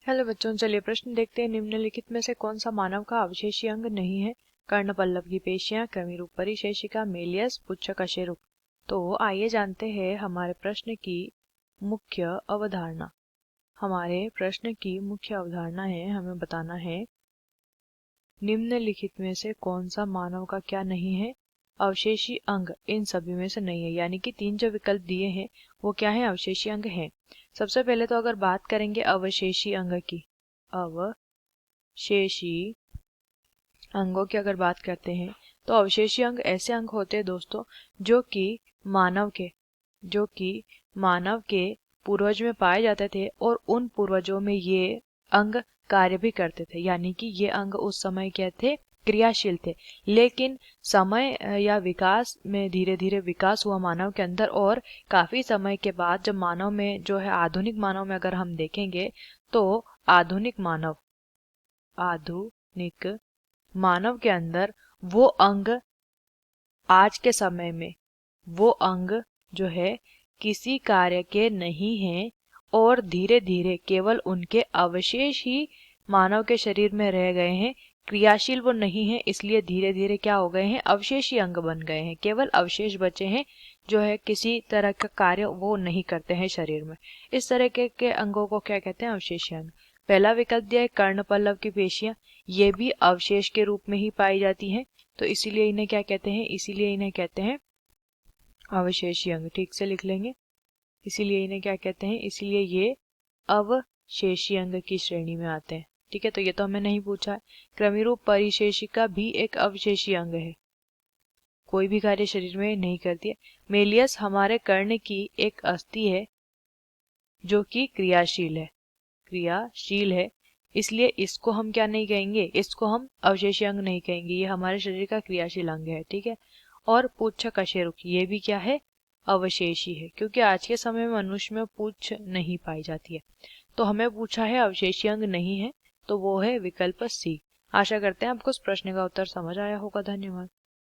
Hello बच्चों, चलिए प्रश्न देखते हैं। निम्नलिखित में से कौन सा मानव का अवशेषीय अंग नहीं है? कर्ण पल्लव की पेशियां, क्रमिरूप परिशेषिका, मेलियस, पुच्छ कशेरुक। तो आइए जानते हैं हमारे प्रश्न की मुख्य अवधारणा। हमारे प्रश्न की मुख्य अवधारणा है, हमें बताना है निम्नलिखित में से कौन सा मानव का क्या नहीं है? अवशेषी अंग इन सभी में से नहीं है, यानी कि तीन जो विकल्प दिए हैं वो क्या है? अवशेषी अंग है। सबसे पहले तो अगर बात करेंगे अवशेषी अंग की, अवशेषी अंगों की अगर बात करते हैं तो अवशेषी अंग ऐसे अंग होते हैं दोस्तों जो कि मानव के पूर्वज में पाए जाते थे और उन पूर्वजों में ये अंग कार्य भी करते थे, यानी कि ये अंग उस समय क्या थे? क्रियाशील थे। लेकिन समय या विकास में धीरे धीरे विकास हुआ मानव के अंदर, और काफी समय के बाद जब मानव में जो है आधुनिक मानव में अगर हम देखेंगे तो आधुनिक मानव के अंदर वो अंग आज के समय में वो अंग जो है किसी कार्य के नहीं हैं और धीरे धीरे केवल उनके अवशेष ही मानव के शरीर में रह गए हैं। क्रियाशील वो नहीं है, इसलिए धीरे धीरे क्या हो गए हैं? अवशेषी अंग बन गए हैं। केवल अवशेष बचे हैं जो है किसी तरह का कार्य वो नहीं करते हैं शरीर में। इस तरह के अंगों को क्या कहते हैं? अवशेषी अंग। पहला विकल्प दिया है कर्ण पल्लव की पेशियां, ये भी अवशेष के रूप में ही पाई जाती हैं, तो इसीलिए इन्हें क्या कहते हैं? इसीलिए इन्हें कहते हैं अवशेषी अंग। ठीक से लिख लेंगे, इसीलिए इन्हें क्या कहते हैं? इसीलिए ये अवशेषी अंग की श्रेणी में आते हैं। ठीक है, तो ये तो हमें नहीं पूछा है। क्रमिरूप परिशेषिका भी एक अवशेषी अंग है, कोई भी कार्य शरीर में नहीं करती है। मेलियस हमारे कर्ण की एक अस्थि है जो कि क्रियाशील है, इसलिए इसको हम क्या नहीं कहेंगे? इसको हम अवशेषी अंग नहीं कहेंगे, ये हमारे शरीर का क्रियाशील अंग है। ठीक है, और पुच्छ कशेरुक ये भी क्या है? अवशेषी है, क्योंकि आज के समय में मनुष्य में पुच्छ नहीं पाई जाती है। तो हमें पूछा है अवशेषी अंग नहीं है, तो वो है विकल्प सी। आशा करते हैं आपको इस प्रश्न का उत्तर समझ आया होगा। धन्यवाद।